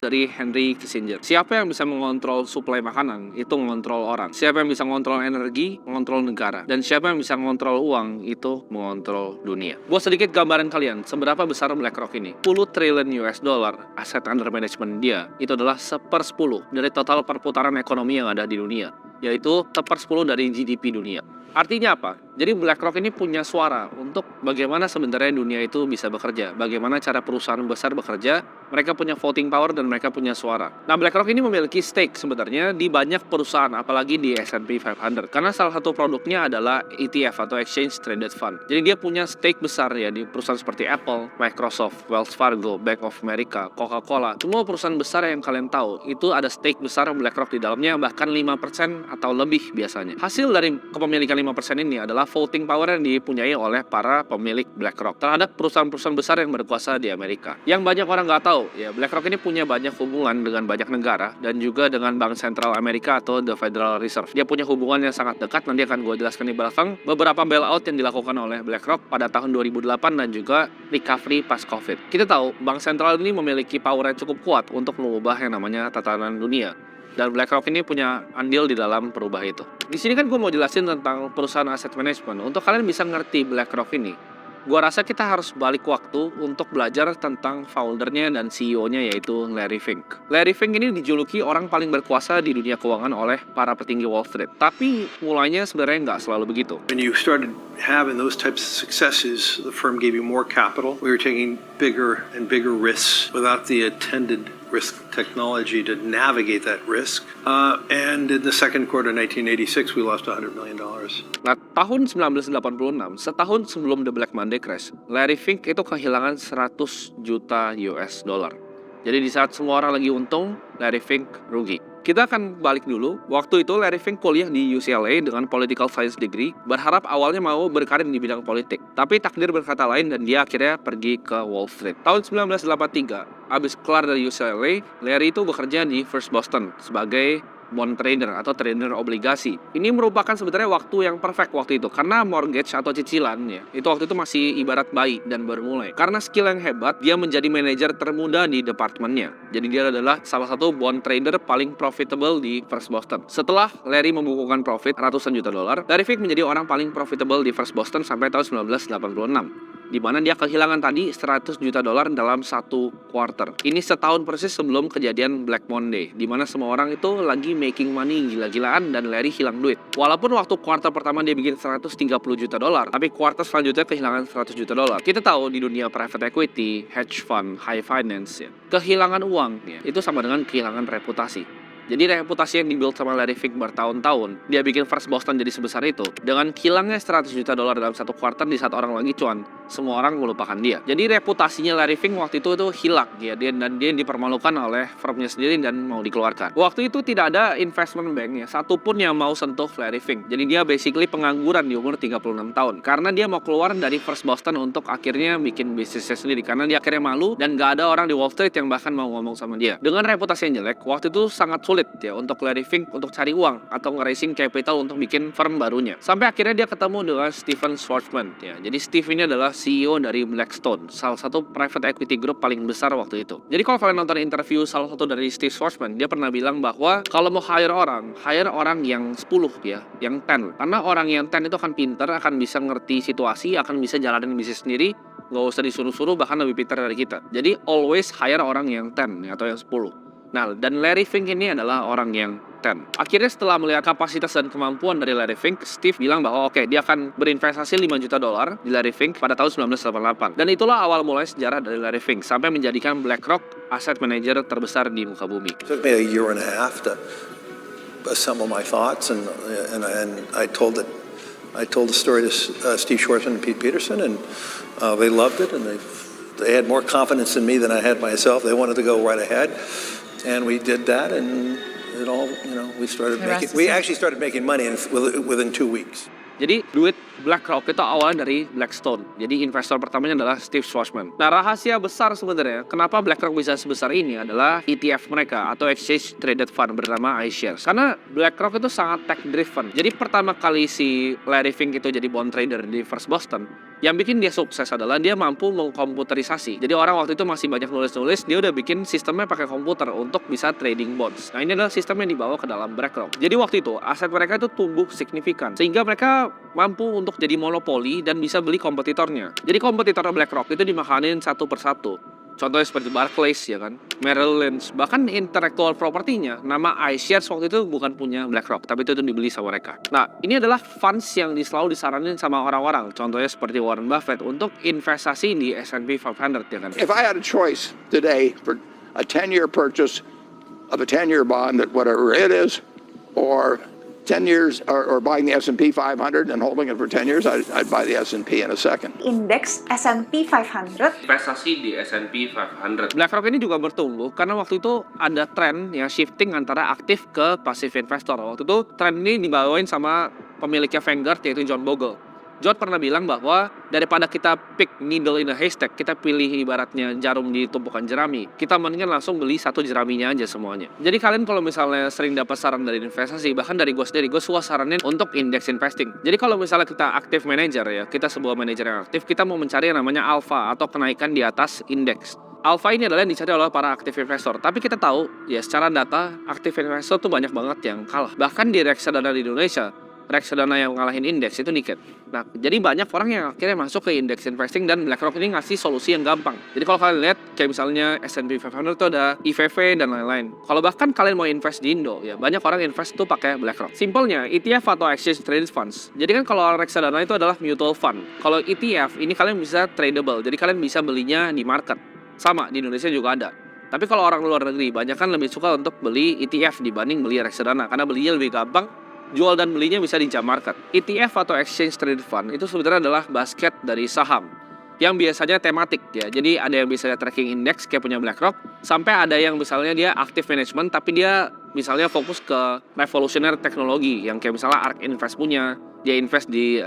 dari Henry Kissinger. Siapa yang bisa mengontrol suplai makanan, itu mengontrol orang. Siapa yang bisa mengontrol energi, mengontrol negara. Dan siapa yang bisa mengontrol uang, itu mengontrol dunia. Buat sedikit gambaran kalian, seberapa besar BlackRock ini. 10 triliun US dollar aset under management dia, itu adalah 1/10 dari total perputaran ekonomi yang ada di dunia. Yaitu 1/10 dari GDP dunia. Artinya apa? Jadi BlackRock ini punya suara untuk bagaimana sebenarnya dunia itu bisa bekerja. Bagaimana cara perusahaan besar bekerja, mereka punya voting power dan mereka punya suara. Nah, BlackRock ini memiliki stake sebenarnya di banyak perusahaan, apalagi di S&P 500. Karena salah satu produknya adalah ETF atau Exchange Traded Fund. Jadi dia punya stake besar ya di perusahaan seperti Apple, Microsoft, Wells Fargo, Bank of America, Coca-Cola. Semua perusahaan besar yang kalian tahu, itu ada stake besar BlackRock di dalamnya, bahkan 5% atau lebih biasanya. Hasil dari kepemilikan 5% ini adalah voting power yang dipunyai oleh para pemilik BlackRock terhadap perusahaan-perusahaan besar yang berkuasa di Amerika. Yang banyak orang nggak tahu, ya BlackRock ini punya banyak hubungan dengan banyak negara dan juga dengan Bank Sentral Amerika atau The Federal Reserve. Dia punya hubungan yang sangat dekat, nanti akan gue jelaskan di belakang. Beberapa bailout yang dilakukan oleh BlackRock pada tahun 2008 dan juga recovery pas COVID. Kita tahu, Bank Sentral ini memiliki power yang cukup kuat untuk mengubah yang namanya tatanan dunia. Dan BlackRock ini punya andil di dalam perubah itu. Di sini kan gue mau jelasin tentang perusahaan asset management. Untuk kalian bisa ngerti BlackRock ini, gue rasa kita harus balik waktu untuk belajar tentang foundernya dan CEO-nya yaitu Larry Fink. Larry Fink ini dijuluki orang paling berkuasa di dunia keuangan oleh para petinggi Wall Street. Tapi mulainya sebenarnya nggak selalu begitu. When you started having those types of successes, the firm gave you more capital. We were taking bigger and bigger risks without the attended risk technology to navigate that risk. And in the second quarter of 1986, we lost $100 million. Nah, tahun 1986, setahun sebelum The Black Monday crash, Larry Fink itu kehilangan 100 juta US dollar. Jadi di saat semua orang lagi untung, Larry Fink rugi. Kita akan balik dulu. Waktu itu Larry Fink kuliah di UCLA dengan political science degree, berharap awalnya mau berkarir di bidang politik. Tapi takdir berkata lain dan dia akhirnya pergi ke Wall Street. Tahun 1983, abis kelar dari UCLA, Larry itu bekerja di First Boston sebagai bond trader atau trader obligasi. Ini merupakan sebenarnya waktu yang perfect waktu itu karena mortgage atau cicilan ya, itu waktu itu masih ibarat bayi dan baru mulai. Karena skill yang hebat, dia menjadi manajer termuda di departemennya. Jadi dia adalah salah satu bond trader paling profitable di First Boston. Setelah Larry membukukan profit ratusan juta dolar, Larry Fink menjadi orang paling profitable di First Boston sampai tahun 1986. Di mana dia kehilangan tadi 100 juta dolar dalam satu quarter. Ini setahun persis sebelum kejadian Black Monday, di mana semua orang itu lagi making money gila-gilaan dan Larry hilang duit. Walaupun waktu quarter pertama dia bikin 130 juta dolar, tapi quarter selanjutnya kehilangan 100 juta dolar. Kita tahu di dunia private equity, hedge fund, high finance, ya, kehilangan uang ya, itu sama dengan kehilangan reputasi. Jadi reputasi yang dibuild sama Larry Fink bertahun-tahun, dia bikin First Boston jadi sebesar itu. Dengan hilangnya 100 juta dolar dalam satu kuartal di saat orang lagi cuan, semua orang melupakan dia. Jadi reputasinya Larry Fink waktu itu hilang ya, dan dia dipermalukan oleh firmnya sendiri dan mau dikeluarkan. Waktu itu tidak ada investment bank ya, satupun yang mau sentuh Larry Fink. Jadi dia basically pengangguran di umur 36 tahun. Karena dia mau keluar dari First Boston untuk akhirnya bikin bisnisnya sendiri. Karena dia akhirnya malu dan gak ada orang di Wall Street yang bahkan mau ngomong sama dia. Dengan reputasi yang jelek, waktu itu sangat sulit ya untuk Larry Fink untuk cari uang atau nge-raising capital untuk bikin firm barunya. Sampai akhirnya dia ketemu dengan Stephen Schwarzman ya. Jadi Steve ini adalah CEO dari Blackstone, salah satu private equity group paling besar waktu itu. Jadi kalau kalian nonton interview salah satu dari Steve Schwarzman, dia pernah bilang bahwa kalau mau hire orang yang 10 ya, yang 10. Karena orang yang 10 itu akan pinter, akan bisa ngerti situasi, akan bisa jalanin bisnis sendiri, nggak usah disuruh-suruh, bahkan lebih pintar dari kita. Jadi always hire orang yang 10 ya, atau yang 10. Nah, dan Larry Fink ini adalah orang yang 10. Akhirnya setelah melihat kapasitas dan kemampuan dari Larry Fink, Steve bilang bahwa oke, dia akan berinvestasi 5 juta dolar di Larry Fink pada tahun 1988. Dan itulah awal mulai sejarah dari Larry Fink sampai menjadikan BlackRock asset manager terbesar di muka bumi. It took me a year and a half to assemble my thoughts, and I told the story to Steve Schwarzman and Pete Peterson, and they loved it, and they had more confidence in me than I had myself. They wanted to go right ahead. And we did that, and we actually started making money within 2 weeks. Jadi duit BlackRock itu awalnya dari Blackstone. Jadi investor pertamanya adalah Steve Schwarzman. Nah, rahasia besar sebenarnya kenapa BlackRock bisa sebesar ini adalah ETF mereka atau Exchange Traded Fund bernama iShares. Karena BlackRock itu sangat tech driven. Jadi pertama kali si Larry Fink itu jadi bond trader di First Boston, yang bikin dia sukses adalah dia mampu mengkomputerisasi. Jadi orang waktu itu masih banyak nulis-nulis, dia udah bikin sistemnya pakai komputer untuk bisa trading bonds. Nah, ini adalah sistem yang dibawa ke dalam BlackRock. Jadi waktu itu aset mereka itu tumbuh signifikan sehingga mereka mampu untuk jadi monopoli dan bisa beli kompetitornya. Jadi kompetitor BlackRock itu dimakanin satu persatu. Contohnya seperti Barclays ya kan, Merrill Lynch, bahkan intellectual propertinya, nama iShares waktu itu bukan punya BlackRock, tapi itu dibeli sama mereka. Nah, ini adalah funds yang selalu disaranin sama orang-orang, contohnya seperti Warren Buffett untuk investasi di S&P 500 ya kan. If I had a choice today for a 10-year purchase of a 10-year bond at whatever it is, or 10 years, or buying the S&P 500 and holding it for 10 years, I'd buy the S&P in a second. Indeks S&P 500. Investasi di S&P 500. BlackRock ini juga bertumbuh karena waktu itu ada tren yang shifting antara aktif ke passive investor. Waktu itu tren ini dibawain sama pemiliknya Vanguard yaitu John Bogle. John pernah bilang bahwa daripada kita pick needle in a haystack, kita pilih ibaratnya jarum di tumpukan jerami, kita mendingan langsung beli satu jeraminya aja semuanya. Jadi kalian kalau misalnya sering dapat saran dari investasi, bahkan dari gue sendiri, gue suka saranin untuk index investing. Jadi kalau misalnya kita aktif manager ya, kita sebuah manajer yang aktif, kita mau mencari yang namanya alpha atau kenaikan di atas indeks. Alpha ini adalah yang dicari oleh para aktif investor. Tapi kita tahu, ya secara data, aktif investor tuh banyak banget yang kalah. Bahkan di reksadana di Indonesia, reksadana yang ngalahin indeks itu dikit. Nah, jadi banyak orang yang akhirnya masuk ke indeks investing dan BlackRock ini ngasih solusi yang gampang. Jadi kalau kalian lihat kayak misalnya S&P 500 itu ada IVV dan lain-lain. Kalau bahkan kalian mau invest di Indo, ya banyak orang invest tuh pakai BlackRock. Simpelnya ETF atau Exchange Traded Funds. Jadi kan kalau reksadana itu adalah mutual fund. Kalau ETF ini kalian bisa tradable. Jadi kalian bisa belinya di market. Sama di Indonesia juga ada. Tapi kalau orang luar negeri, banyak kan lebih suka untuk beli ETF dibanding beli reksadana karena belinya lebih gampang. Jual dan belinya bisa di jam market. ETF atau Exchange Traded Fund itu sebenarnya adalah basket dari saham yang biasanya tematik ya. Jadi ada yang bisa tracking indeks kayak punya BlackRock, sampai ada yang misalnya dia active management tapi dia misalnya fokus ke revolutionary teknologi yang kayak misalnya ARK Invest punya, dia invest di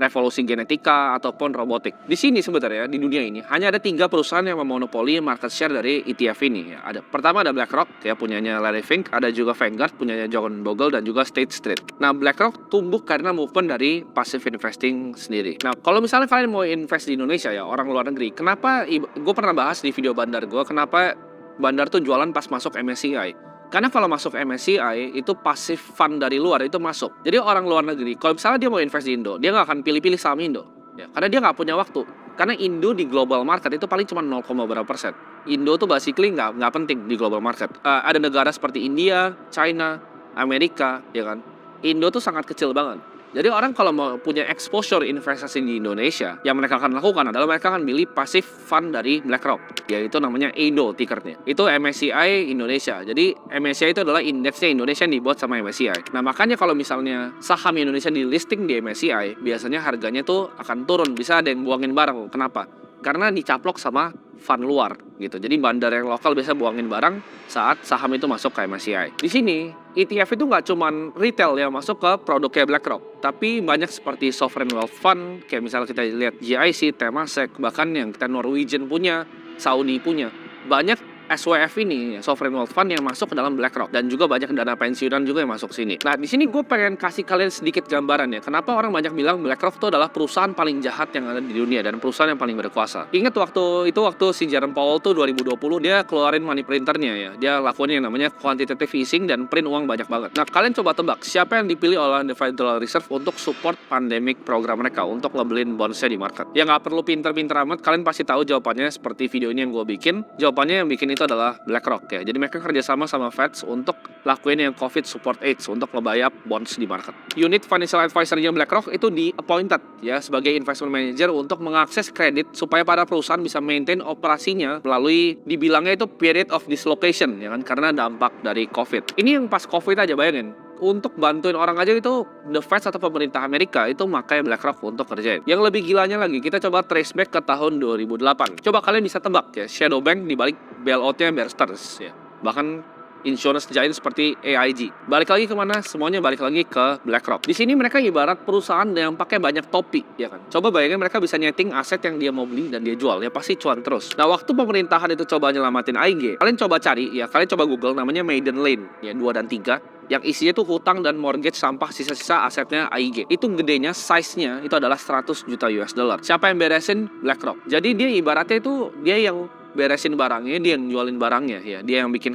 revolusi genetika ataupun robotik. Di sini sebenarnya di dunia ini hanya ada 3 perusahaan yang memonopoli market share dari ETF ini. Ya, pertama ada BlackRock ya punyanya Larry Fink, ada juga Vanguard punyanya John Bogle dan juga State Street. Nah, BlackRock tumbuh karena movement dari passive investing sendiri. Nah, kalau misalnya kalian mau invest di Indonesia ya orang luar negeri, kenapa gue pernah bahas di video Bandar gue, kenapa Bandar tuh jualan pas masuk MSCI? Karena kalau masuk MSCI itu pasif fund dari luar itu masuk. Jadi orang luar negeri, kalau misalnya dia mau invest di Indo, dia nggak akan pilih-pilih saham Indo. Ya, karena dia nggak punya waktu. Karena Indo di global market itu paling cuma 0, berapa persen. Indo tuh basically nggak penting di global market. Ada negara seperti India, China, Amerika, ya kan. Indo tuh sangat kecil banget. Jadi orang kalau mau punya exposure investasi di Indonesia, yang mereka akan lakukan adalah mereka akan milih passive fund dari BlackRock, yaitu namanya EIDO tickernya. Itu MSCI Indonesia. Jadi MSCI itu adalah indeksnya Indonesia yang dibuat sama MSCI. Nah makanya kalau misalnya saham Indonesia di listing di MSCI, biasanya harganya tuh akan turun. Bisa ada yang buangin barang. Kenapa? Karena dicaplok sama fund luar gitu. Jadi bandar yang lokal biasa buangin barang saat saham itu masuk ke MSCI. Di sini ETF itu nggak cuman retail yang masuk ke produk kayak BlackRock, tapi banyak seperti sovereign wealth fund, kayak misalnya kita lihat GIC, Temasek, bahkan yang kita Norwegian punya, Saudi punya. Banyak SWF ini, sovereign wealth fund yang masuk ke dalam BlackRock, dan juga banyak dana pensiunan juga yang masuk sini. Nah, di sini gue pengen kasih kalian sedikit gambaran ya, kenapa orang banyak bilang BlackRock itu adalah perusahaan paling jahat yang ada di dunia dan perusahaan yang paling berkuasa. Ingat waktu si Jerome Powell tuh 2020 dia keluarin money printernya ya, dia lakuin yang namanya quantitative easing dan print uang banyak banget. Nah, kalian coba tebak siapa yang dipilih oleh the Federal Reserve untuk support pandemic program mereka untuk ngebeliin bondsnya di market. Ya nggak perlu pinter-pinter amat, kalian pasti tahu jawabannya seperti video ini yang gue bikin. Jawabannya yang bikin itu adalah BlackRock ya. Jadi mereka kerjasama sama Feds untuk lakuin yang COVID support aids untuk ngebayar bonds di market. Unit financial advisor-nya BlackRock itu di-appointed ya sebagai investment manager untuk mengakses kredit supaya para perusahaan bisa maintain operasinya melalui dibilangnya itu period of dislocation ya kan, karena dampak dari COVID. Ini yang pas COVID aja, bayangin. Untuk bantuin orang aja itu the Fed atau pemerintah Amerika itu makai BlackRock untuk kerjain. Yang lebih gilanya lagi, kita coba trace back ke tahun 2008. Coba kalian bisa tebak ya, shadow bank dibalik bailout-nya Bear Stearns ya. Bahkan insurance giant seperti AIG. Balik lagi kemana? Semuanya balik lagi ke BlackRock. Di sini mereka ibarat perusahaan yang pakai banyak topi, ya kan? Coba bayangin mereka bisa nyeting aset yang dia mau beli dan dia jual, ya pasti cuan terus. Nah, waktu pemerintahan itu coba nyelamatin AIG, kalian coba cari, ya kalian coba Google namanya Maiden Lane, ya 2 dan 3, yang isinya tuh hutang dan mortgage sampah sisa-sisa asetnya AIG. Itu gedenya, size-nya itu adalah 100 juta US dollar. Siapa yang beresin? BlackRock. Jadi dia ibaratnya itu dia yang beresin barangnya, dia yang jualin barangnya, ya dia yang bikin